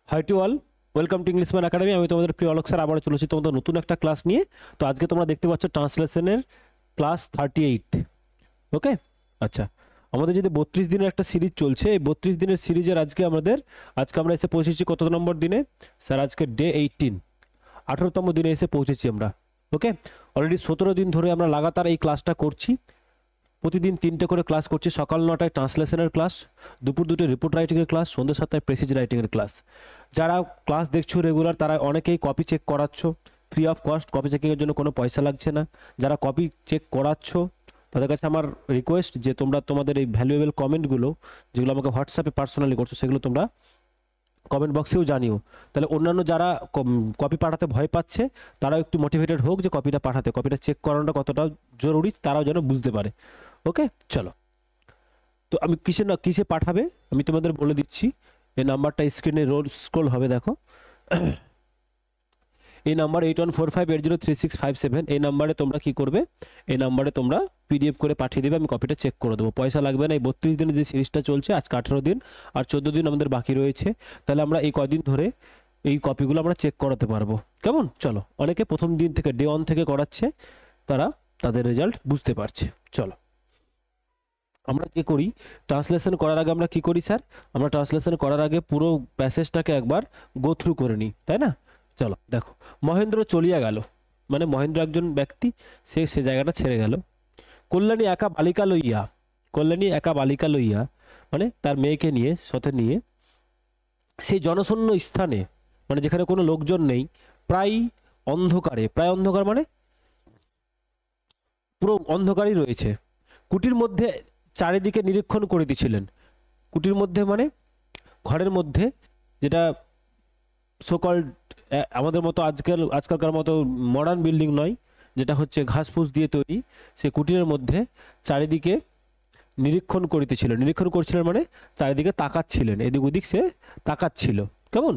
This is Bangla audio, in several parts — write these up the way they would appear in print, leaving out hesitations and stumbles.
High to all, welcome to English man academy. আমি তোমাদের প্রিয় অলোক স্যার আবার চলেছি তোমাদের নতুন একটা ক্লাস নিয়ে। তো আজকে তোমরা দেখতে পাচ্ছ ট্রান্সলেশনের ক্লাস 38। ওকে, আচ্ছা, আমাদের যদি 32 দিনের একটা সিরিজ চলছে, এই 32 দিনের সিরিজের আজকে আমরা এসে পৌঁছেছি কত নম্বর দিনে স্যার? আজকে ডে 18, 18তম দিনে এসে পৌঁছেছি আমরা। ওকে, অলরেডি 17 দিন ধরে আমরা লাগাতার এই ক্লাসটা করছি। প্রতিদিন 3টে করে ক্লাস করছি। সকাল 9টায় ট্রান্সলেশনের ক্লাস, দুপুর 2টায় রিপোর্ট রাইটিংয়ের ক্লাস, সন্ধ্যে 7টায় প্রেসিজ রাইটিংয়ের ক্লাস। যারা ক্লাস দেখছো রেগুলার তারা অনেকেই কপি চেক করাচ্ছ ফ্রি অফ কস্ট, কপি চেকিংয়ের জন্য কোনো পয়সা লাগছে না। যারা কপি চেক করাচ্ছ তাদের কাছে আমার রিকোয়েস্ট যে তোমরা তোমাদের এই ভ্যালুয়েবল কমেন্টগুলো যেগুলো আমাকে হোয়াটসঅ্যাপে পার্সোনালি করছো সেগুলো তোমরা কমেন্ট বক্সেও জানিও। তাহলে অন্যান্য যারা কপি পাঠাতে ভয় পাচ্ছে তারাও একটু মোটিভেটেড হোক যে কপিটা পাঠাতে, কপিটা চেক করানোটা কতটা জরুরি তারাও যেন বুঝতে পারে। ওকে, চলো। তো আমি কিসে পাঠাবে আমি তোমাদের বলে দিচ্ছি। এই নাম্বারটা স্ক্রিনে স্ক্রোল হবে, দেখো। এই নাম্বার 8145803657, এই নাম্বারে তোমরা কি করবে? এই নাম্বারে তোমরা পিডিএফ করে পাঠিয়ে দেবে, আমি কপিটা চেক করে দেবো। পয়সা লাগবে না। এই 32 দিনের যে সিরিজটা চলছে, আজকে 18 দিন আর 14 দিন আমাদের বাকি রয়েছে। তাহলে আমরা এই কদিন ধরে এই কপিগুলো আমরা চেক করাতে পারবো। কেমন? চলো। অনেকে প্রথম দিন থেকে ডে 1 থেকে করাচ্ছে, তারা তাদের রেজাল্ট বুঝতে পারছে। চলো, আমরা কি করি ট্রান্সলেশন করার আগে? আমরা কি করি স্যার? আমরা ট্রান্সলেশন করার আগে পুরো প্যাসেজটাকে একবার গো থ্রু করে নিই, তাই না? চলো, দেখো। মহেন্দ্র চলিয়া গেল, মানে মহেন্দ্র একজন ব্যক্তি, সে জায়গাটা ছেড়ে গেল। কল্যাণী একা বালিকা লইয়া, কল্যাণী একা বালিকা লইয়া মানে তার মেয়েকে নিয়ে, সাথে নিয়ে সেই জনশূন্য স্থানে, মানে যেখানে কোনো লোকজন নেই, প্রায় অন্ধকারে, প্রায় অন্ধকার মানে পুরো অন্ধকারই রয়েছে, কুটির মধ্যে চারিদিকে নিরীক্ষণ করিতেছিলেন। কুটির মধ্যে মানে ঘরের মধ্যে, যেটা সোকল আমাদের মতো আজকালকার মতো মডার্ন বিল্ডিং নয়, যেটা হচ্ছে ঘাস ফুস দিয়ে তৈরি, সে কুটিরের মধ্যে চারিদিকে নিরীক্ষণ করিতেছিলেন। নিরীক্ষণ করছিলেন মানে চারিদিকে তাকাচ্ছিলেন, এদিক ওদিক সে তাকাচ্ছিল। কেমন?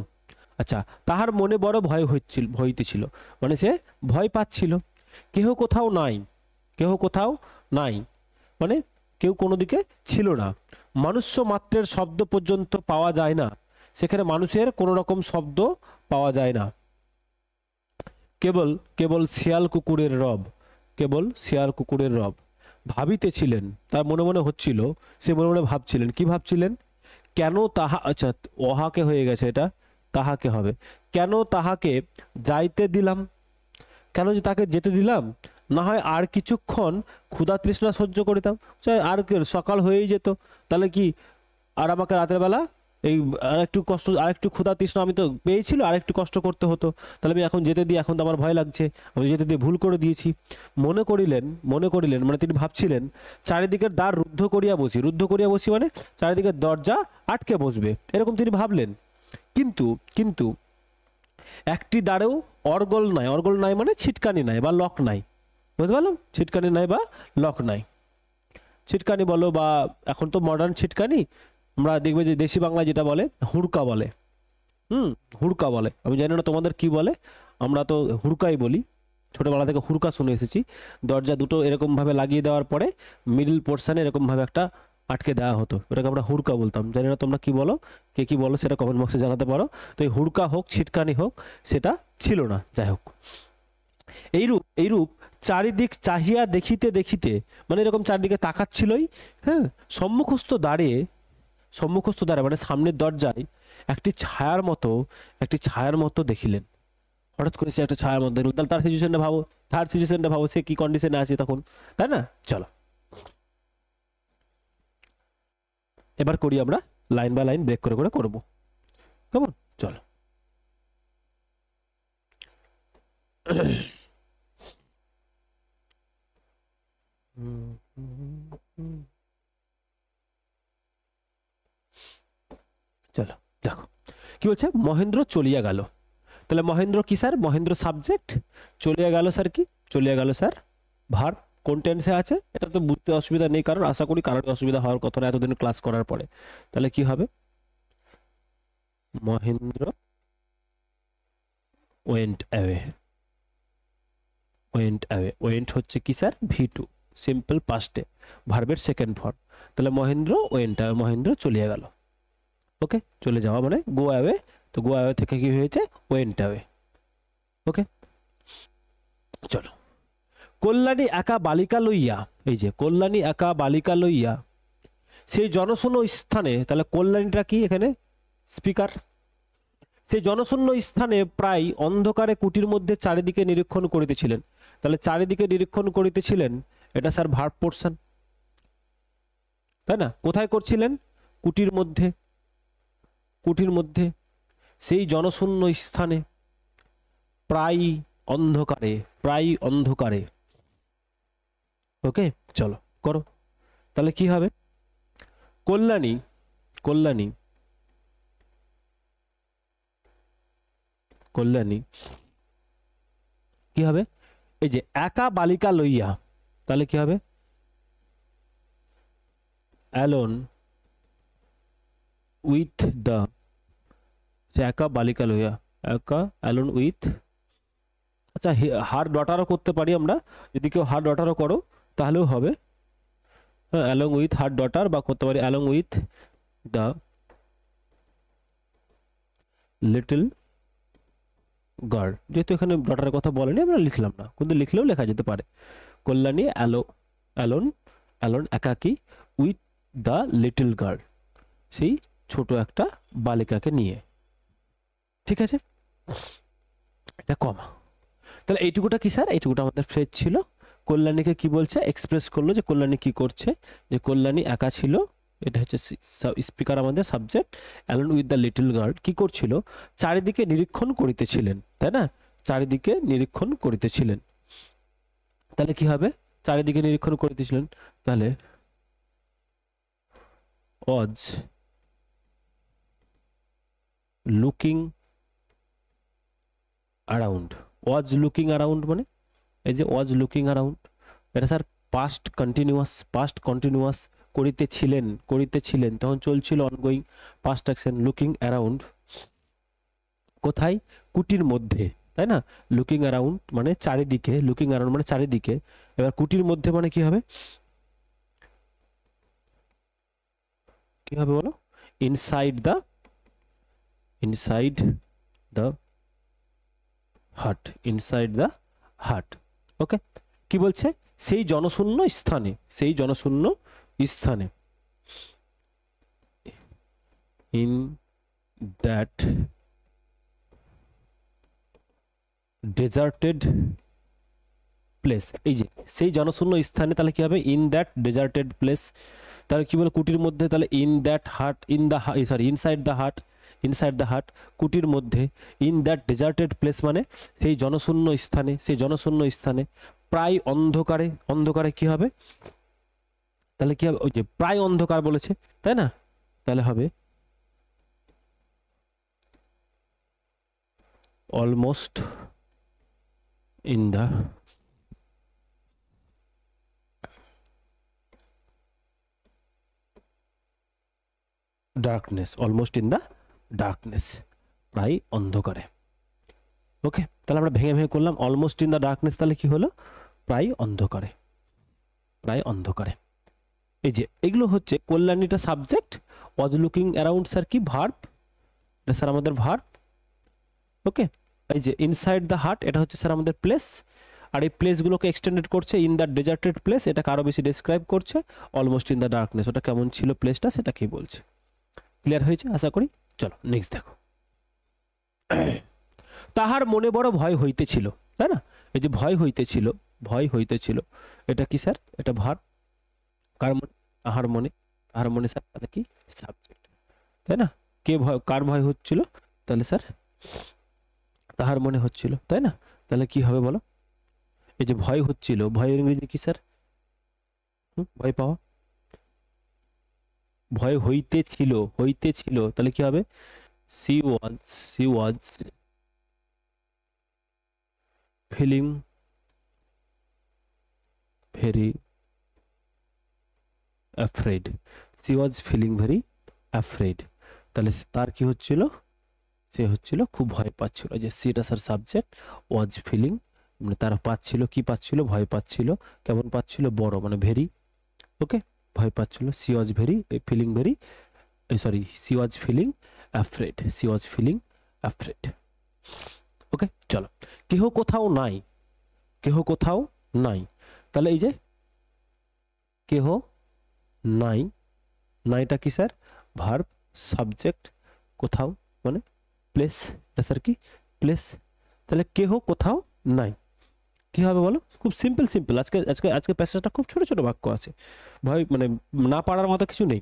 আচ্ছা, তাহার মনে বড় হইতেছিল, মানে সে ভয় পাচ্ছিল। কেহ কোথাও নাই, কেহ কোথাও নাই মানে কেউ কোনো দিকে ছিল না। মনুষ্য মাত্রের শব্দ পর্যন্ত পাওয়া যায় না, সেখানে মানুষের কোনো রকম শব্দ পাওয়া যায় না। কেবল কেবল শিয়াল কুকুরের রব, কেবল শিয়াল কুকুরের রব। ভাবিতেছিলেন, তার মনে মনে হচ্ছিল, সে মনে মনে ভাবছিলেন। কি ভাবছিলেন? কেন তাহা, আচ্ছা ওহাকে হয়ে গেছে, এটা তাহাকে হবে। কেন তাহাকে যাইতে দিলাম, কেন যে তাকে যেতে দিলাম? না হয় আর কিছুক্ষণ ক্ষুধা তৃষ্ণা সহ্য করিতাম, আর সকাল হয়েই যেত, তাহলে কি আর আমাকে রাতের বেলা এই আরেকটু কষ্ট, আরেকটু ক্ষুধা তৃষ্ণা আমি তো পেয়েছিল, আরেকটু কষ্ট করতে হতো, তাহলে আমি এখন যেতে দিই, এখন তো আমার ভয় লাগছে, আমি যেতে দিয়ে ভুল করে দিয়েছি। মনে করিলেন মানে তিনি ভাবছিলেন, চারিদিকের দ্বার রুদ্ধ করিয়া বসি মানে চারিদিকের দরজা আটকে বসবে, এরকম তিনি ভাবলেন। কিন্তু কিন্তু একটি দ্বারেও অর্গল নাই মানে ছিটকানি নাই বা লক নাই। বুঝতে পারলাম? ছিটকানি নাই বা লক নাই। ছিটকানি বলো বা এখন তো মডার্ন ছিটকানি, আমরা দেখবে যে দেশি বাংলায় যেটা বলে হুড়কা বলে। হুড়কা বলে, আমি জানি না তোমাদের কি বলে, আমরা তো হুড়কাই বলি। ছোটবেলা থেকে হুড়কা শুনে এসেছি। দরজা দুটো এরকম ভাবে লাগিয়ে দেওয়ার পরে মিডল পোর্শনে এরকম ভাবে একটা আটকে দেওয়া হতো, ওটাকে আমরা হুড়কা বলতাম। জানি না তোমরা কি বলো, কে কি বলো সেটা কমেন্ট বক্সে জানাতে পারো। তো এই হুড়কা হোক ছিটকানি হোক সেটা ছিল না, যাই হোক। এইরূপ চারিদিক চাহিয়া দেখিতে দেখিতে, মানে এরকম চারিদিকে তাকাচ্ছিলই। হ্যাঁ, সম্মুখস্থ দ্বারে মানে সামনের দরজায় একটি ছায়ার মতো দেখিলেন। হঠাৎ করে সে একটা ছায়ার মতো দেখলেন, তাহলে তার সিচুয়েশনটা ভাবো সে কি কন্ডিশনে আছে তখন, তাই না? চলো, এবার করি আমরা লাইন বাই লাইন ব্রেক করে করে করবো। কেমন? চলো। চলো, দেখো কি বলছে। মহেন্দ্র চলিয়া গেল, তাহলে মহেন্দ্র কি স্যার? মহেন্দ্র সাবজেক্ট, চলিয়া গেল স্যার কি? চলিয়া গেল স্যার ভার্ব। কোন টেন্সে আছে এটা তো বুঝতে অসুবিধা নেই, কারণ আশা করি কারোর অসুবিধা হওয়ার কথা না এতদিন ক্লাস করার পরে। তাহলে কি হবে? Mahendra went away. ওয়েন্ট হচ্ছে কি স্যার? V2, সিম্পল পাস্টে, ভার্বের সেকেন্ড ফর্ম। তাহলে মহেন্দ্র ওয়েন্ট অ্যাওয়ে, মহেন্দ্র চলিয়া গেল। ওকে, চলে যাওয়া মানে গো অ্যাওয়ে, তো গো অ্যাওয়ে থেকে কি হয়েছে ওয়েন্ট অ্যাওয়ে। ওকে, চলো। কল্যাণী একা বালিকা লইয়া, এই যে কল্যাণী একা বালিকা লইয়া সেই জনশূন্য স্থানে, তাহলে কল্যাণীটা কি এখানে স্পিকার, সেই জনশূন্য স্থানে প্রায় অন্ধকারে কুটির মধ্যে চারিদিকে নিরীক্ষণ করিতেছিলেন। তাহলে চারিদিকে নিরীক্ষণ করিতেছিলেন, এটা স্যার ভার্ব পোরশন, তাই না? কোথায় করছিলেন? কুটির মধ্যে, কুটির মধ্যে সেই জনশূন্য স্থানে প্রায় অন্ধকারে, প্রায় অন্ধকারে। ওকে, চলো করো। তাহলে কি হবে? কল্যাণী, কল্যাণী, কল্যাণী কি হবে? এই যে একা বালিকা লইয়া, তাহলে কি হবে? অ্যালোন উইথ দ্য, একা বালিকা লইয়া, একা অ্যালোন উইথ, আচ্ছা হার ডটারও করতে পারি আমরা, যদি কেউ হার ডটারও করো তাহলেও হবে। হ্যাঁ, অ্যালং উইথ হার ডটার, বা করতে পারি along with the little girl. যেহেতু এখানে ডটারের কথা বলেনি আমরা লিখলাম না, কিন্তু লিখলেও লেখা যেতে পারে। কল্যাণী অ্যালোন, অ্যালোন একাকী, উইথ দ্য লিটল গার্ল, সেই ছোট একটা বালিকাকে নিয়ে। ঠিক আছে, এটা কমা। তাহলে এইটুকুটা কি স্যার? এইটুকুটা আমাদের ফ্রেজ ছিল। কল্যাণীকে কি বলছে? এক্সপ্রেস করলো যে কল্যাণী কি করছে, যে কল্যাণী একা ছিল, এটা হচ্ছে স্পিকার আমাদের subject. Alone with the little girl কি করছিল? চারিদিকে নিরীক্ষণ করিতেছিলেন, তাই না? চারিদিকে নিরীক্ষণ করিতেছিলেন, তাহলে কি হবে? চারিদিকে নিরীক্ষণ করিতেছিলেন, তাহলে ওয়াজ লুকিং অ্যারাউন্ড। ওয়াজ লুকিং অ্যারাউন্ড মানে এই যে ওয়াজ লুকিং অ্যারাউন্ড, এটা sir past continuous, past continuous, করিতেছিলেন, করিতেছিলেন তখন চলছিল ongoing past action. Looking around কোথায়? কুটির মধ্যে, তাই না? লুকিং অ্যারাউন্ড মানে চারিদিকে, লুকিং অ্যারাউন্ড মানে চারিদিকে। এবার কুটির মধ্যে মানে কি হবে? কি হবে বলো? ইনসাইড দ্য, ইনসাইড দ্য হাট, ইনসাইড দ্য হাট। ওকে, কি বলছে? সেই জনশূন্য স্থানে, সেই জনশূন্য স্থানে, ইন দ্যাট ডেজার্টেড প্লেস। এই যে সেই জনশূন্য স্থানে, তাহলে কি হবে? In that deserted place. তাহলে কি বলে? কুটির মধ্যে, তাহলে ইন দ্যাট হাট, in the, sorry inside the হাট, ইনসাইড দ্য হাট কুটির মধ্যে, ইন দ্যাট ডেজার্টেড প্লেস মানে সেই জনশূন্য স্থানে, সেই জনশূন্য স্থানে প্রায় অন্ধকারে। অন্ধকারে কি হবে? তাহলে কি হবে? ওই যে প্রায় অন্ধকার বলেছে, তাই না? তাহলে হবে almost in the darkness, almost in the darkness, প্রায় অন্ধকারে। ওকে, তাহলে আমরা ভেঙে ভেঙে করলাম। অলমোস্ট ইন দ্য ডার্কনেস তাহলে কি হলো? প্রায় অন্ধকারে, প্রায় অন্ধকারে। এই যে এগুলো হচ্ছে কল্যাণীটা subject, was looking around sir কি ভার্ব, এটা স্যার আমাদের ভার্ব। ওকে, এই যে ইনসাইড দ্য হার্ট এটা হচ্ছে স্যার আমাদের প্লেস, আর এই প্লেসগুলোকে এক্সটেন্ডেড করছে। ইন দ্য ডেজার্টেড প্লেস এটাকে আরো বেশি ডেসক্রাইব করছে। অলমোস্ট ইন দ্য ডার্কনেস ওটা কেমন ছিল প্লেসটা, সেটা কি বলছে। ক্লিয়ার হয়েছে আশা করি। চলো নেক্সট দেখো। তাহার মনে বড় ভয় হইতেছিল, তাই না? এই যে ভয় হইতেছিল, ভয় হইতেছিল, এটা কি স্যার? এটা ভার্ব। কার মনে? তাহার মনে, তাহার মনে স্যার তাহলে কি? সাবজেক্ট, তাই না? কে ভয়, কার ভয় হচ্ছিল? তাহলে স্যার তাহার মনে হচ্ছিল, তাই না? তাহলে কি হবে বলো? এই যে ভয় হচ্ছিল, ভয়ের ইংরেজি কি স্যার? ভয় পাওয়া। ভয় হইতেছিল, হইতেছিল তাহলে কি হবে? she was feeling very afraid, she was feeling very afraid। তাহলে তার কি হচ্ছিল? সে হচ্ছিল খুব ভয় পাচ্ছিল। যে সেটা স্যার সাবজেক্ট, ওয়াজ ফিলিং মানে তার পাচ্ছিল, কি পাচ্ছিল? ভয় পাচ্ছিল। কেমন পাচ্ছিল? বড় মানে ভেরি। ওকে, ভয় পাচ্ছিল। she was feeling very, sorry she was feeling afraid, she was feeling afraid. Okay, চলো, কেহ কোথাও নাই, কেহ কোথাও নাই, তাহলে এই যে কেহ নাই, নাইটা কি স্যার ভার্ব, সাবজেক্ট, কোথাও মানে প্লেস, এটা স্যার কি প্লেস, তাহলে কেহ কোথাও নাই কি হবে বলো? খুব সিম্পল সিম্পল, আজকে আজকে আজকে প্যাসেজটা খুব ছোট ছোট বাক্য আছে, ভয় মানে না পারার মতো কিছু নেই।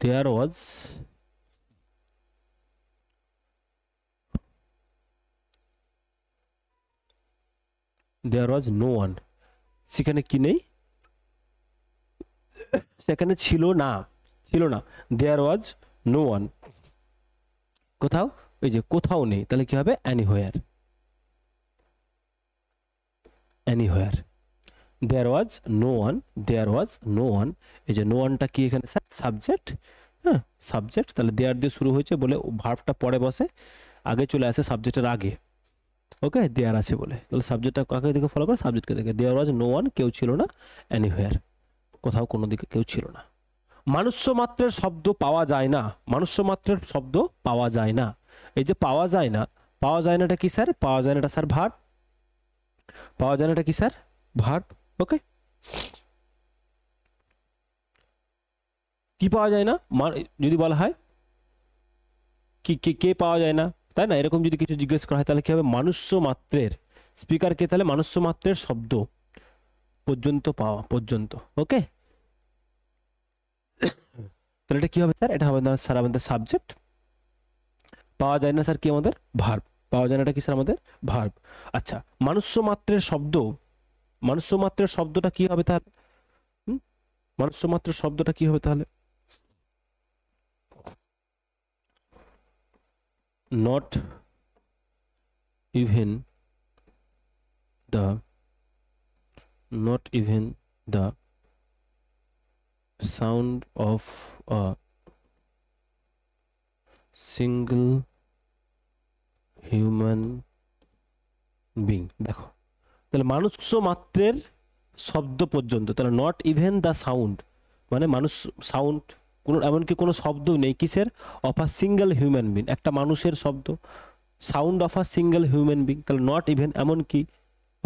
দেয়ার ওয়াজ নো ওয়ান, সেখানে কি নেই, সেখানে ছিল না, ছিল না, দেয়ার ওয়াজ নো ওয়ান, কোথাও, এই যে কোথাও নেই, তাহলে কি হবে anywhere, anywhere, there was no one, there was no one, এই যে নো ওয়ানটা কি এখানে স্যার সাবজেক্ট, হ্যাঁ সাবজেক্ট, তাহলে দেয়ার দিয়ে শুরু হয়েছে বলে ভার্বটা পরে বসে, আগে চলে আসে সাবজেক্টের আগে, ওকে দেয়ার আছে বলে, তাহলে সাবজেক্টটা কাকে দিকে ফলো করে, সাবজেক্টকে দেখে, দেয়ার ওয়াজ নো ওয়ান, কেউ ছিল না, অ্যানিহোয়ার, কোথাও কোনো দিকে কেউ ছিল না। মানুষ্য মাত্রের শব্দ পাওয়া যায় না, মানুষ্য মাত্রের শব্দ পাওয়া যায় না, এই যে পাওয়া যায় না, পাওয়া যায় নাটা কি স্যার, পাওয়া যায় নাটা স্যার ভার্ব, পাওয়া যায় নাটা কি স্যার ভার্ব, ওকে কি পাওয়া যায় না, যদি বলা হয় কি কে পাওয়া যায় না, তাই না, এরকম যদি কিছু জিজ্ঞেস করা হয় তাহলে কি হবে, মানুষ্য মাত্রের, স্পিকারকে তাহলে মানুষ্য মাত্রের শব্দ পর্যন্ত পাওয়া, পর্যন্ত, ওকে তাহলে এটা কি হবে স্যার, এটা হবে না স্যার আমাদের সাবজেক্ট, পাওয়া যায় না স্যার কি আমাদের ভার্ব, পাওয়া যায় না এটা কি স্যার আমাদের ভার্ব। আচ্ছা মানুষ্য মাত্রের শব্দ, মানুষ্য মাত্রের শব্দটা কি হবে তাহলে, মানুষ্য মাত্রের শব্দটা কি হবে তাহলে, not even the, not even the sound of a single human being, দেখো তাহলে মানুষ্য মাত্রের শব্দ পর্যন্ত, তাহলে নট ইভেন দ্য সাউন্ড মানে মানুষ, সাউন্ড কোনো এমনকি কোনো শব্দ নেই কিসের, of a single human being, একটা মানুষের শব্দ, sound of a single human being, তাহলে নট ইভেন এমনকি,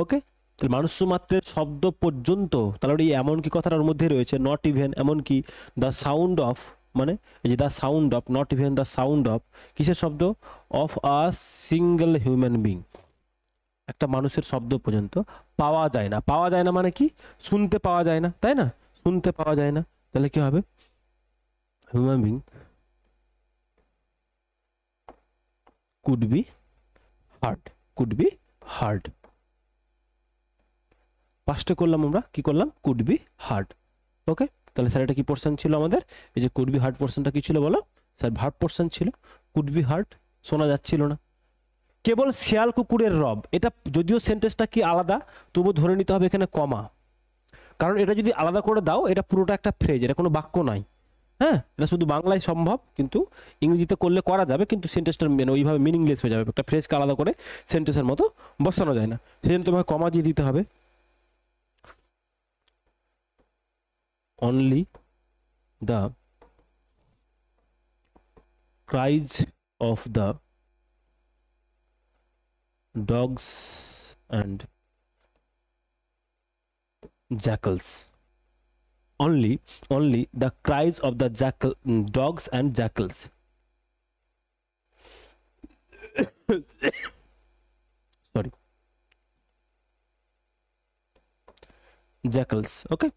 ওকে তাহলে মানুষ্য মাত্রের শব্দ পর্যন্ত, তাহলে এই এমনকি কথাটার মধ্যে রয়েছে, নট ইভেন এমনকি, দ্য সাউন্ড অফ মানে এই যে the sound of, not even the sound of কিসের শব্দ, of a single human being, একটা মানুষের শব্দ পর্যন্ত পাওয়া যায় না, পাওয়া যায় না মানে কি, শুনতে পাওয়া যায় না, তাই না, শুনতে পাওয়া যায় না, তাহলে কি হবে, human being could be hard, could be hard, পাঁচটা করলাম আমরা, কি করলাম, কুড বি হার্ড, ওকে তাহলে স্যার এটা কি পোর্শন ছিল আমাদের, এই যে কুড বি হার্ড পোর্শনটা কি ছিল বলো স্যার, ভার্ব পোর্শন ছিল, কুড বি হার্ড শোনা যাচ্ছিল না। কেবল শিয়াল কুকুরের রব, এটা যদিও সেন্টেন্সটা কি আলাদা তবু ধরে নিতে হবে এখানে কমা, কারণ এটা যদি আলাদা করে দাও এটা পুরোটা একটা ফ্রেজ, এটা কোনো বাক্য নয়, হ্যাঁ এটা শুধু বাংলায় সম্ভব, কিন্তু ইংরেজিতে করলে করা যাবে, কিন্তু সেন্টেন্সটা ওইভাবে মিনিংলেস হয়ে যাবে, একটা ফ্রেজকে আলাদা করে সেন্টেন্সের মতো বসানো যায় না, সেজন্য তোমাকে কমা দিয়ে দিতে হবে। Only the cries of the dogs and jackals, only the cries of the dogs and jackals sorry jackals, okay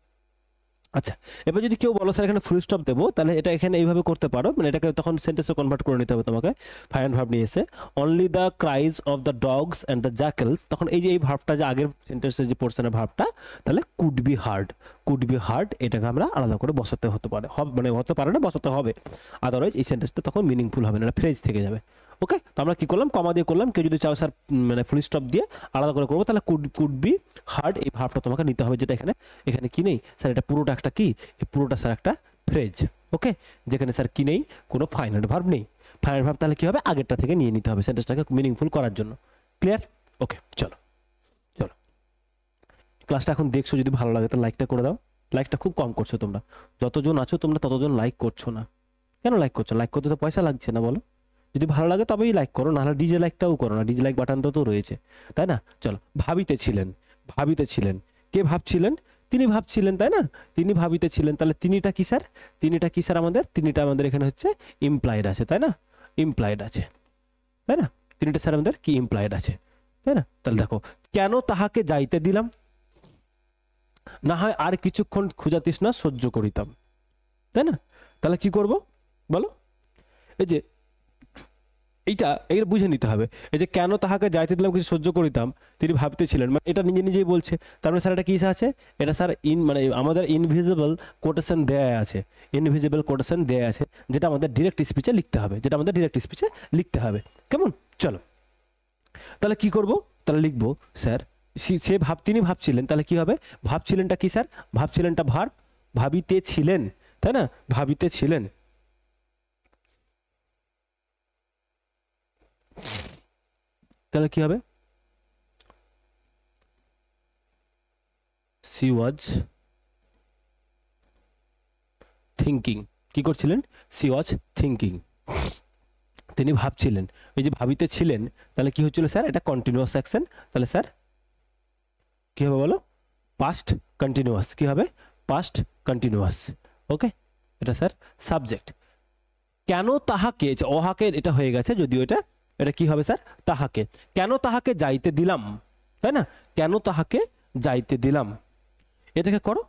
আচ্ছা এবার যদি কেউ বলো স্যার এখানে ফুল স্টপ দেবো, তাহলে এটা এখানে এইভাবে করতে পারো, মানে এটাকে তখন সেন্টেন্সে কনভার্ট করে নিতে হবে তোমাকে, ফাইন ভার্ব নিয়ে এসে only the cries of the dogs and the jackals, তখন এই যে এই ভার্বটা যে আগের সেন্টেন্সের যে পোর্শনের ভার্বটা, তাহলে could be hard, could be hard এটাকে আমরা আলাদা করে বসাতে হতে পারে, মানে হতে পারে না, বসাতে হবে, আদারওয়াইজ এই সেন্টেন্সটা তখন মিনিংফুল হবে না, এটা ফ্রেজ থেকে যাবে, ওকে তো আমরা কি করলাম, কমা দিয়ে করলাম, কেউ যদি চাও স্যার মানে ফুল স্টপ দিয়ে আলাদা করে করবো, তাহলে কুড বি হার্ড এই ভার্বটা তোমাকে নিতে হবে, যেটা এখানে এখানে কি নেই স্যার, এটা পুরোটা একটা কি, এই পুরোটা স্যার একটা ফ্রেজ, ওকে যেখানে স্যার কি নেই, কোনো ফাইনাল ভার্ব নেই, ফাইনাল ভার্ব তাহলে কি হবে, আগেরটা থেকে নিয়ে নিতে হবে সেন্টেন্সটাকে মিনিংফুল করার জন্য, ক্লিয়ার, ওকে চলো চলো ক্লাসটা এখন দেখছো, যদি ভালো লাগে তো লাইকটা করে দাও, লাইকটা খুব কম করছো তোমরা, যতজন আছো তোমরা ততজন লাইক করছো না, কেন লাইক করছো? লাইক করতে তো পয়সা লাগছে না, বলো। যদি ভালো লাগে তবেই লাইক করো, নাহলে ডিজে লাইকটাও করো না, ডিজে লাইক বাটনটা তো রয়েছে, তাই না? চলো, ভাবিতেছিলেন, ভাবিতেছিলেন, কে ভাবছিলেন? তিনি ভাবছিলেন, তাই না? তিনি ভাবিতেছিলেন, তাহলে তিনিটা কি স্যার? তিনিটা কি স্যার আমাদের? তিনিটা আমাদের এখানে হচ্ছে ইমপ্লয়েড আছে, তাই না? ইমপ্লয়েড আছে, তাই না? তিনিটা স্যার আমাদের কি ইমপ্লয়েড আছে, তাই না? তাহলে দেখো, কেন তাহাকে যাইতে দিলাম, না হয় আর কিছুক্ষণ ক্ষুধা তৃষ্ণা সহ্য করিতাম, তাই না? তাহলে কি করব বলো? এই যে এইটা বুঝে নিতে হবে। এই যে কেন তাহাকে যাইতে দিলাম কিছু সহ্য করিতাম, তিনি ভাবতেছিলেন, মানে এটা নিজে নিজেই বলছে। তার মানে স্যার এটা কি আছে? এটা স্যার মানে আমাদের ইনভিজিবল কোটেশন দেয়া আছে, ইনভিজিবল কোটেশন দেয়া আছে, যেটা আমাদের ডিরেক্ট স্পিচে লিখতে হবে, যেটা আমাদের ডিরেক্ট স্পিচে লিখতে হবে। কেমন? চলো, তাহলে কি করব? তাহলে লিখবো স্যার তিনি ভাবছিলেন, তাহলে কি হবে? ভাবছিলেনটা কি স্যার? ভাবছিলেনটা ভার্ব, ভাবিতেছিলেন, তাই না? ভাবিতেছিলেন, তাহলে কি হবে? she was thinking, কি করছিলেন? she was thinking, তিনি ভাবছিলেন। এই যে ভাবিতেছিলেন, তাহলে কি হচ্ছিল স্যার? এটা কন্টিনিউয়াস অ্যাকশন, তাহলে স্যার কি হবে বলো? Past continuous. কি হবে? Past continuous. ওকে, এটা স্যার সাবজেক্ট। কেন তাহাকে, অহাকে এটা হয়ে গেছে যদিও, এটা কি হবে স্যার? তাহাকে। কেন তাহাকে যাইতে দিলাম, তাই না? কেন তাহাকে যাইতে দিলাম, এটাকে করো,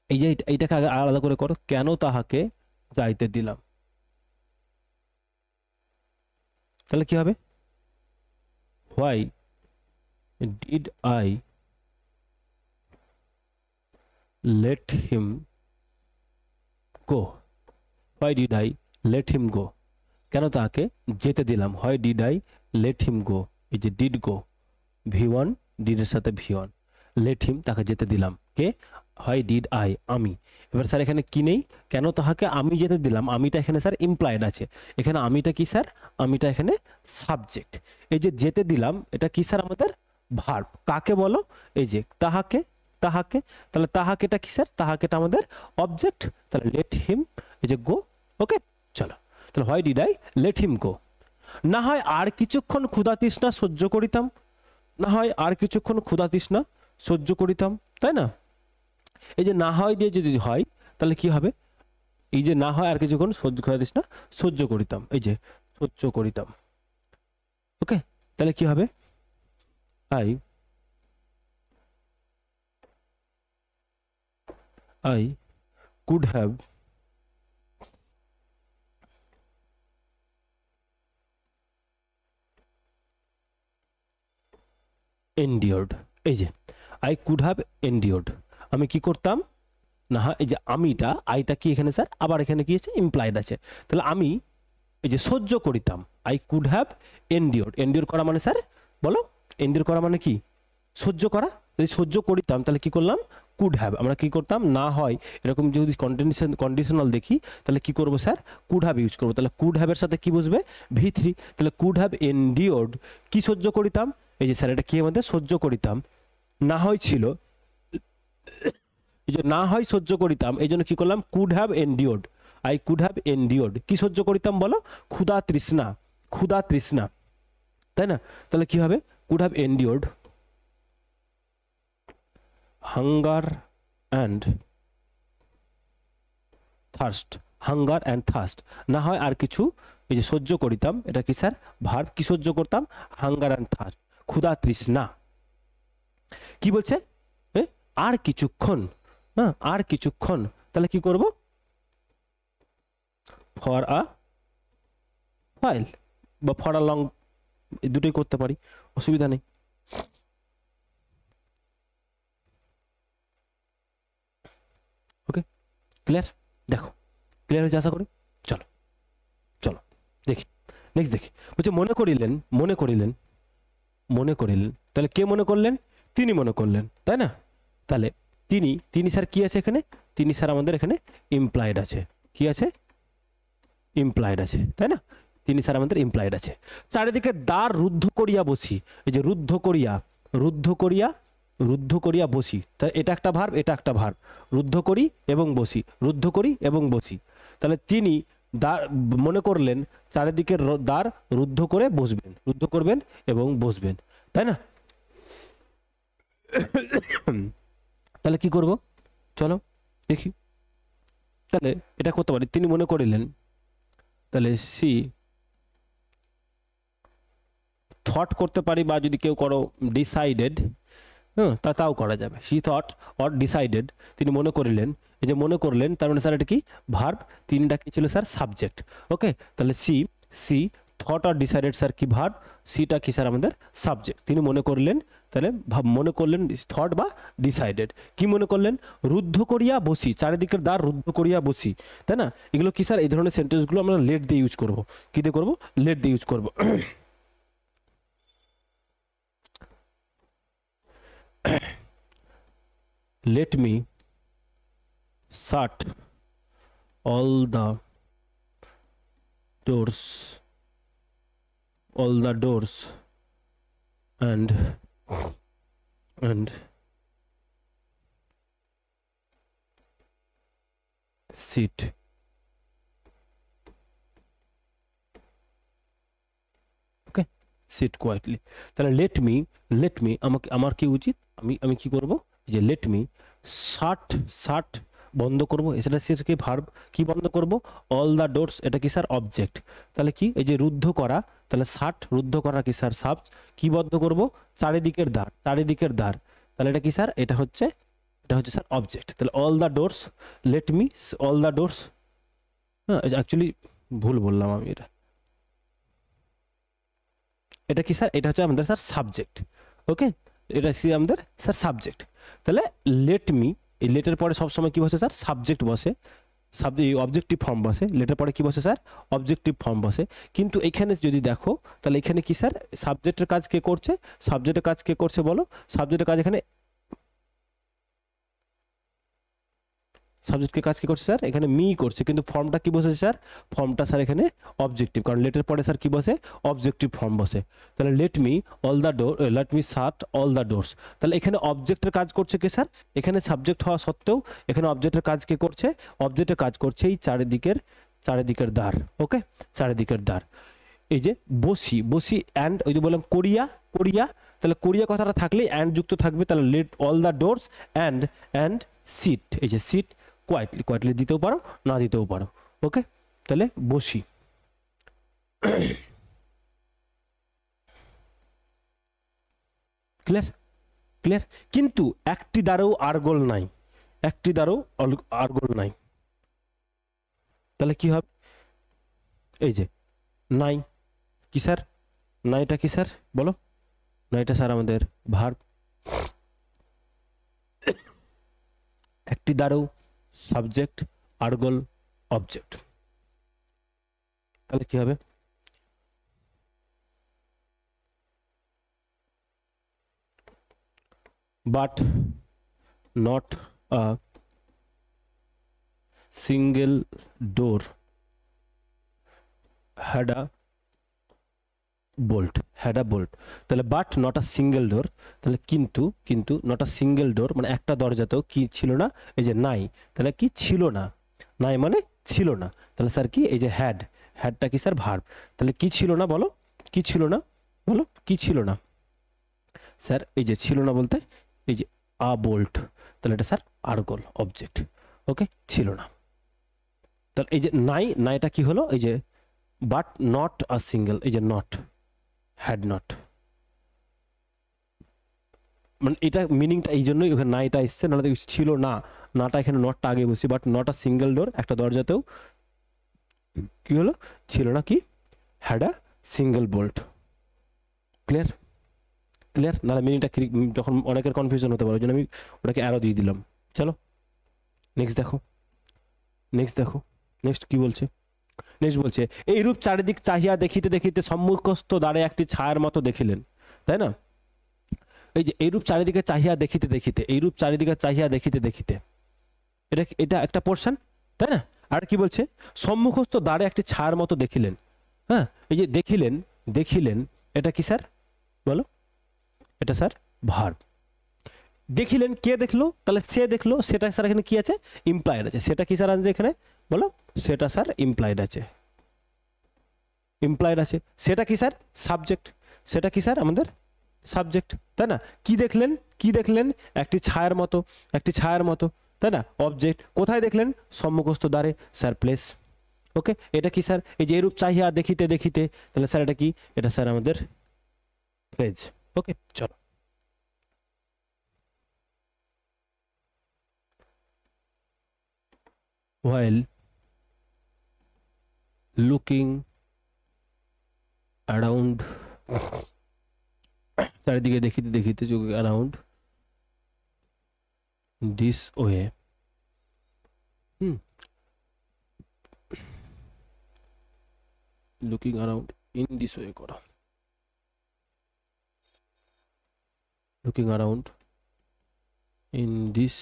এই যে এইটাকে আলাদা করে করো। কেন তাহাকে যাইতে দিলাম, তাহলে কি হবে? Why did I let him go, why did I let him go, কেন তাকে যেতে দিলাম। হয় did I let him go, এই যে ডিড গো, V1 ডিডের সাথে V1, লেট হিম তাকে যেতে দিলাম, কে? হয় ডিড আই, আমি। এবার স্যার এখানে কি নেই? কেন তাহাকে আমি যেতে দিলাম, আমিটা এখানে স্যার ইমপ্লয়েড আছে, এখানে আমিটা কি স্যার? আমিটা এখানে সাবজেক্ট। এই যে যেতে দিলাম, এটা কি স্যার আমাদের? ভার্ব। কাকে বলো? এই যে তাহাকে, তাহাকে, তাহলে তাহাকেটা কি স্যার? তাহাকেটা আমাদের অবজেক্ট, তাহলে লেট হিম, এই যে গো। ওকে, চলো, তাহলে why did I let him go. না হয় আর কিছুক্ষণ ক্ষুধা তৃষ্ণা সহ্য করিতাম, না হয় আর কিছুক্ষণ ক্ষুধা তৃষ্ণা সহ্য করিতাম, তাই না? এই যে না হয় দিয়ে যদি হয়, তাহলে কি হবে? এই যে না হয় আর কিছুক্ষণ ক্ষুধা তৃষ্ণা সহ্য করিতাম, এই যে সহ্য করিতাম। ওকে, তাহলে কি হবে? I could have endured, এই যে I could have endured, আমি কি করতাম? না হয় এই যে আমিটা, আইটা কি এখানে স্যার? আবার এখানে কি আছে? ইমপ্লয়েড আছে, তাহলে আমি এই যে সহ্য করিতাম, I could have endured, endure করা মানে স্যার বলো? এন্ডিওর করা মানে কি? সহ্য করা। যদি সহ্য করিতাম তাহলে কি করলাম? Could have. আমরা কি করতাম? না হয় এরকম যদি কন্ডিশনাল দেখি, তাহলে কি করব স্যার? কুড হ্যাভ ইউজ করবো। তাহলে কুড হ্যাভের সাথে কি বসবে? V3। তাহলে কুড হ্যাভ এন্ডিওর্ড, কি সহ্য করিতাম? এই যে স্যার এটা কি আমাদের? সহ্য করিতাম। না হয় ছিল, এই যে না হয় সহ্য করিতাম, এই জন্য কি করলাম? Could have endured, I could have endured. কি সহ্য করিতাম বলো? ক্ষুধা তৃষ্ণা, ক্ষুধা তৃষ্ণা, তাই না? তাহলে কি হবে? Could have endured hunger and thirst, hunger and thirst. না হয় আর কিছু, এই যে সহ্য করিতাম, এটা কি স্যার? ভার্ব। কি সহ্য করতাম? হাঙ্গার অ্যান্ড থার্স্ট, ক্ষুধা তৃষ্ণা। কি বলছে? আর কিছুক্ষণ, হ্যাঁ আর কিছুক্ষণ, তাহলে কি করব? ফর আ হোয়াইল বা ফর আ লং, দুটোই করতে পারি, অসুবিধা নেই। ওকে, ক্লিয়ার? দেখো ক্লিয়ার হয়েছে আশা করি। চলো চলো দেখি নেক্সট দেখি। বলছে মনে করিলেন, মনে করিলেন, মনে করিলেন, তাহলে কে মনে করলেন? তিনি মনে করলেন, তাই না? তাহলে তিনি, তিনি স্যার কি আছে এখানে? তিনি স্যার আমাদের এখানে ইমপ্লয়েড আছে। কি আছে? ইমপ্লয়েড আছে, তাই না? তিনি স্যার আমাদের ইমপ্লয়েড আছে। চারিদিকে দ্বার রুদ্ধ করিয়া বসি, এই যে রুদ্ধ করিয়া, রুদ্ধ করিয়া রুদ্ধ করিয়া বসি। তাহলে এটা একটা ভার্ব, এটা একটা ভার্ব, রুদ্ধ করি এবং বসি, রুদ্ধ করি এবং বসি। তাহলে তিনি দ্বার মনে করলেন চারিদিকের দ্বার রুদ্ধ করে বসবেন, রুদ্ধ করবেন এবং বসবেন, তাই না? তাহলে কি করব, চলো দেখি। তাহলে এটা করতে পারি, তিনি মনে করিলেন, তাহলে সি থট করতে পারি, বা যদি কেউ করো ডিসাইডেড, হ্যাঁ তাও করা যাবে। সি থট অর ডিসাইডেড, তিনি মনে করিলেন। এই যে মনে করলেন তার মানে স্যার এটা কি ভার্ব, তিনটা কি ছিল স্যার সাবজেক্ট। ওকে, তাহলে she thought or decided sir কি ভার্ব, সিটা কি স্যার আমাদের সাবজেক্ট। তিনি মনে করলেন, তাহলে মনে করলেন থট বা ডিসাইডেড। কি মনে করলেন, রুদ্ধ করিয়া বসি, চারিদিকের দ্বার রুদ্ধ করিয়া বসি, তাই না? এগুলো কি স্যার, এই ধরনের সেন্টেন্সগুলো আমরা লেট দিয়ে ইউজ করব। কি দিয়ে করব, লেট দিয়ে ইউজ করব। Let me shut all the doors and sit. Okay, sit quietly. তাহলে let me আমাকে, আমার কি উচিত, আমি কি করব, যে let me shut বন্ধ করব, এটা কি ভার্ব। কি বন্ধ করব, অল দা ডোরস, এটা কি স্যার অবজেক্ট। তাহলে কি, এই যে রুদ্ধ করা, তাহলে শাট রুদ্ধ করা কি স্যার সাব। কি বন্ধ করব, চারিদিকের দ্বার, চারিদিকের দ্বার, তাহলে এটা কি স্যার, এটা হচ্ছে স্যার অবজেক্ট। তাহলে all the doors, let me all the doors, হ্যাঁ অ্যাকচুয়ালি ভুল বললাম আমি, এটা কি স্যার, এটা হচ্ছে আমাদের স্যার সাবজেক্ট। ওকে, এটা হচ্ছে আমাদের স্যার সাবজেক্ট। তাহলে লেট মি, এই লেটের পরে সবসময় কি বসে স্যার, সাবজেক্ট বসে, অবজেক্টিভ ফর্ম বসে। লেটের পরে কি বসে স্যার, অবজেক্টিভ ফর্ম বসে। কিন্তু এখানে যদি দেখো, তাহলে এখানে কি স্যার, সাবজেক্টের কাজ কে করছে, সাবজেক্টের কাজ কে করছে বলো, সাবজেক্টের কাজ এখানে, সাবজেক্টের কাজ কি করছে স্যার, এখানে মি করছে, কিন্তু ফর্মটা কি বসেছে স্যার, ফর্মটা স্যার এখানে অবজেক্টিভ, কারণ লেটের পরে স্যার কি বসে, অবজেক্টিভ ফর্ম বসে। তাহলে late me all the door, let me shut all the doors, তাহলে এখানে অবজেক্টের কাজ করছে কে স্যার, এখানে সাবজেক্ট হওয়া সত্ত্বেও এখানে অবজেক্টের কাজ কে করছে, অবজেক্টের কাজ করছে এই চারিদিকের দ্বার। ওকে, চারিদিকের দ্বার। এই যে বসি অ্যান্ড, ওই যে বললাম করিয়া, তাহলে করিয়া কথাটা থাকলে অ্যান্ড যুক্ত থাকবে, তাহলে late all the doors and sit, এই যে সিট কোয়াইটলি দিতেও পারো, না দিতেও পারো। ওকে, তাহলে বসি। ক্লিয়ার। কিন্তু একটি দ্বারেও আর্গল নাই, তাহলে কি হবে, এই যে নাই, কি স্যার, নাইটা কি স্যার বলো, নাইটা স্যার আমাদের ভার্ব। একটি দ্বারেও সাবজেক্ট, আর্গল, অবজেক্ট, তাহলে কি হবে, but not a single door had a bolt, তাহলে বাট নট আ সিঙ্গেল ডোর, তাহলে কিন্তু নট আ সিঙ্গেল ডোর মানে একটা দরজাতেও কি ছিল না, এই যে নাই, তাহলে কি ছিল না, নাই মানে ছিল না, তাহলে স্যার কি, এই যে হ্যাডটা কি স্যার ভার্ব, তাহলে কি ছিল না বলো, কি ছিল না বলো, কি ছিল না স্যার, এই যে ছিল না বলতে এই যে আ বোল্ট, তাহলে এটা স্যার আর্গল অবজেক্ট। ওকে, ছিল না, তাহলে এই যে নাইটা কি হলো, এই যে বাট নট আ সিঙ্গেল, এই যে নট, হ্যাড নট, মানে এটা মিনিংটা এই জন্যই ওখানে নাইটা এসছে, নাহলে ছিল না, নাটা এখানে নটটা আগে বসি, but not a single door, একটা দরজাতেও কি হলো, ছিল না, কি had a single bolt. Clear, নাহলে মিনিংটা যখন অনেকের কনফিউশন হতে পারে, ওই জন্য আমি ওটাকে অ্যারো দিয়ে দিলাম। চলো নেক্সট দেখো, নেক্সট কি বলছে, নেক্সট বলছে এইরূপ চারিদিক চাহিয়া দেখিতে সম্মুখস্থ দ্বারে একটি ছায়ার মতো দেখিলেন, তাই না? এই যে এইরূপ চারিদিকে চাহিয়া দেখিতে, এইরূপ চারিদিকে চাহিয়া দেখিতে, এটা একটা পোর্শন, তাই না? আর কি বলছে, সম্মুখস্থ দ্বারে একটি ছায়ার মতো দেখিলেন। হ্যাঁ, এই যে দেখিলেন, এটা কি স্যার বলো, এটা স্যার ভার্ব। দেখিলেন, কে দেখলো, তাহলে সে দেখলো, সেটা স্যার এখানে কি আছে, ইমপ্লাইড আছে। সেটা কি স্যার আছে এখানে, বলো, সেটা স্যার ইমপ্লাইড আছে, ইমপ্লাইড আছে। সেটা কি স্যার, সাবজেক্ট, সেটা কি স্যার আমাদের সাবজেক্ট, তাই না? কি দেখলেন, কি দেখলেন, একটি ছায়ার মতো, একটি ছায়ার মতো, তাই না, অবজেক্ট। কোথায় দেখলেন, সম্মুখস্থ দ্বারে, স্যার প্লেস। ওকে, এটা কি স্যার, এই যে এরূপ চাহিয়া দেখিতে দেখিতে, তাহলে স্যার এটা কি, এটা স্যার আমাদের প্লেস। ওকে, চলো। while looking around, চারিদিকে দেখিতে দেখিতে, around this way, looking around in this way করো, looking around in this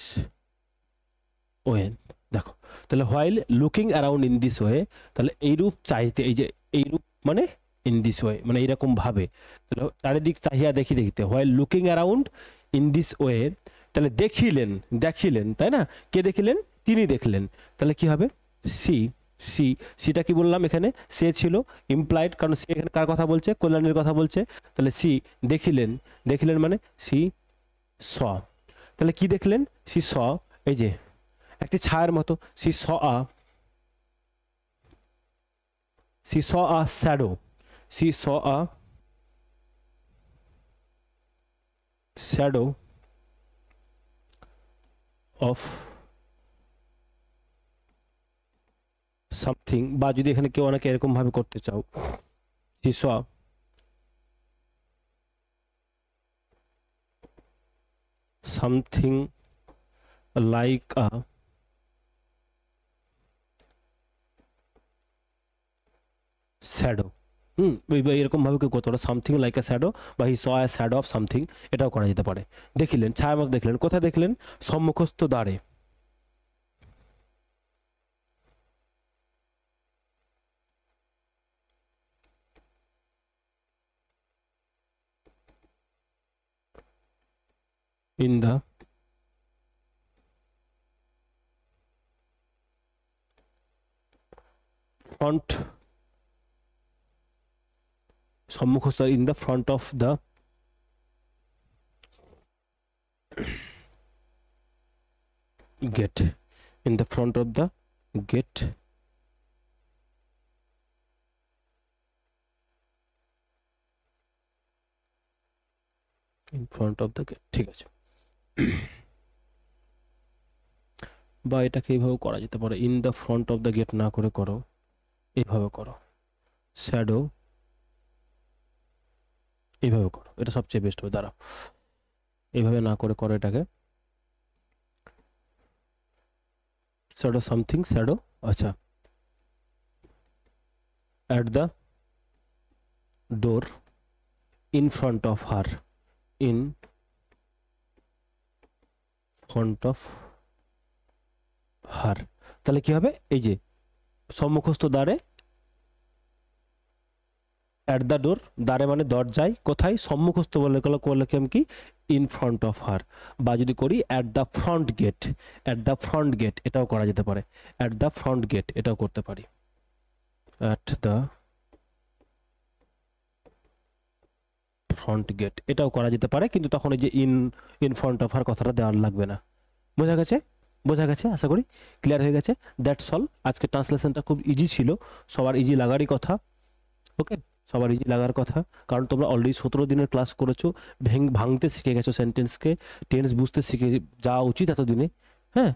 way, দেখো তাহলে while looking around in this way, তাহলে এইরূপ চাইতে, এই যে এইরূপ মানে in this way মানে এইরকম ভাবে, তাহলে চারিদিক চাহিয়া দেখি দেখিতে, while looking around in this way, তাহলে দেখিলেন, দেখিলেন, তাই না, কে দেখিলেন, তিনি দেখলেন, তাহলে কি হবে, সি, সি, সিটা কি বললাম এখানে, সে ছিল ইমপ্লাইড, কারণ সে এখানে কার কথা বলছে, কল্যাণের কথা বলছে, তাহলে সি দেখিলেন, দেখিলেন মানে সি স, তাহলে কি দেখলেন, সি স, এই যে একটি ছায়ার মতো, see saw a, see saw a shadow, see saw a shadow of something, বা যদি এখানে কেউ অনেকে এরকম ভাবে করতে চাও, see saw something like a shadow, এরকম ভাবে কেউ করতে পারে, সামথিং লাইক আ শ্যাডো, বা হি স আ শ্যাডো অফ সামথিং, এটাও করা যেতে পারে। দেখিলেন, ছায়ার মতো দেখলেন, কোথায় দেখলেন, সম্মুখস্থ দ্বারে, in the front, সম্মুখস্থ, in the front of the gate, in the front of the gate, in front of the gate, ঠিক আছে। বা এটাকে এইভাবে করা যেতে পারে, in the front of the gate না করে করো, এইভাবে করো, শ্যাডো, এইভাবে করো, এটা সবচেয়ে বেস্ট হবে। দাঁড়াও, এইভাবে না করে করো এটাকে, শ্যাডো সামথিং, শ্যাডো, আচ্ছা, at the door in front of her, in front of her, তাহলে কি হবে, এই যে সম্মুখস্থ দ্বারে, at the door, দ্বারে মানে দরজায়, কোথায়, সম্মুখস্থ বলে করলে কি, in front of her, বা যদি করি at the front gate, at the front gate, এটাও করা যেতে পারে, at the front gate, এটাও করতে পারি, at the front gate, এটাও করা যেতে পারে, কিন্তু তখন এই যে in front of her কথাটা দেওয়ার লাগবে না। বোঝা গেছে, বোঝা গেছে, আশা করি ক্লিয়ার হয়ে গেছে। That's all. আজকে ট্রান্সলেশনটা খুব ইজি ছিল, সবার ইজি লাগারই কথা। ওকে, সবার ইজি লাগার কথা, কারণ তোমরা অলরেডি 17 দিনের ক্লাস করেছো, ভাঙতে শিখে গেছো, সেন্টেন্সকে টেন্স বুঝতে শিখে যাওয়া উচিত এতদিনে, হ্যাঁ,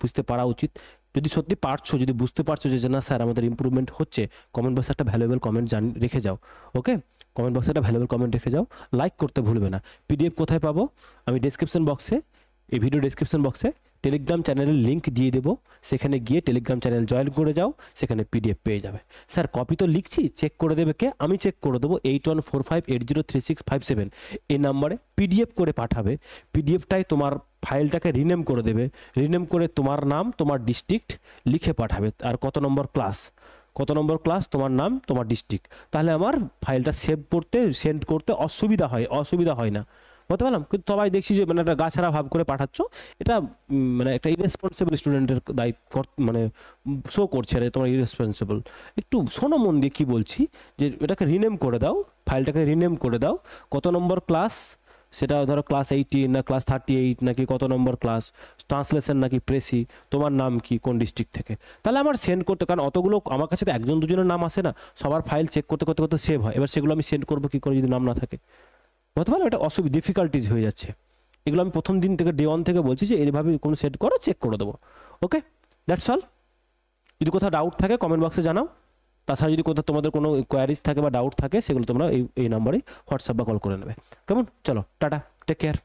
বুঝতে পারা উচিত। যদি সত্যি পারছো, যদি বুঝতে পারছো যে না স্যার আমাদের ইমপ্রুভমেন্ট হচ্ছে, কমেন্ট বক্সে একটা ভ্যালুয়েবল কমেন্ট রেখে যাও। ওকে, কমেন্ট বক্সে একটা ভ্যালুয়েবল কমেন্ট রেখে যাও, লাইক করতে ভুলবে না। পিডিএফ কোথায় পাবো, আমি ডেসক্রিপশন বক্সে, এই ভিডিও ডেসক্রিপশন বক্সে টেলিগ্রাম চ্যানেলের লিঙ্ক দিয়ে দেবো, সেখানে গিয়ে টেলিগ্রাম চ্যানেল জয়েন করে যাও, সেখানে পিডিএফ পেয়ে যাবে। স্যার কপি তো লিখছি, চেক করে দেবে কে, আমি চেক করে দেবো। 8145803657 এই নাম্বারে পিডিএফ করে পাঠাবে। পিডিএফটাই তোমার ফাইলটাকে রিনেম করে দেবে, রিনেম করে তোমার নাম, তোমার ডিস্ট্রিক্ট লিখে পাঠাবে, আর কত নম্বর ক্লাস, কত নম্বর ক্লাস, তোমার নাম, তোমার ডিস্ট্রিক্ট। তাহলে আমার ফাইলটা সেভ করতে, সেন্ড করতে অসুবিধা হয় না। বলতে পারলাম? কিন্তু সবাই দেখছি যে মানে একটা গা ছাড়া ভাব করে পাঠাচ্ছ, এটা মানে একটা ইরেসপন্সিবল স্টুডেন্টের দায়িত্ব মানে শো করছে, আর তোমার ইরেসপন্সিবল। একটু শোনো মন দিয়ে কী বলছি, যে এটাকে রিনেম করে দাও, ফাইলটাকে রিনেম করে দাও, কত নম্বর ক্লাস সেটা ধরো ক্লাস 18 না ক্লাস 38 নাকি কত নম্বর ক্লাস, ট্রান্সলেশন নাকি প্রেসি, তোমার নাম কি, কোন ডিস্ট্রিক্ট থেকে, তাহলে আমার সেন্ড করতে, কারণ অতগুলো আমার কাছে তো একজন দুজনের নাম আসে না, সবার ফাইল চেক করতে করতে করতে সেভ হয়, এবার সেগুলো আমি সেন্ড করবো কী করে যদি নাম না থাকে? বলতে পারলাম? এটা ডিফিকাল্টিজ হয়ে যাচ্ছে। এগুলো আমি প্রথম দিন থেকে ডে 1 থেকে বলছি যে এইভাবে কোনো সেট করো, চেক করে দেবো। ওকে, দ্যাটস অল। যদি কোথাও ডাউট থাকে কমেন্ট বক্সে জানাও। তাছাড়া যদি কোথাও তোমাদের কোনো কোয়ারিজ থাকে বা ডাউট থাকে, সেগুলো তোমরা এই নাম্বারে হোয়াটসঅ্যাপ বা কল করে নেবে। কেমন? চলো টাটা, টেক কেয়ার।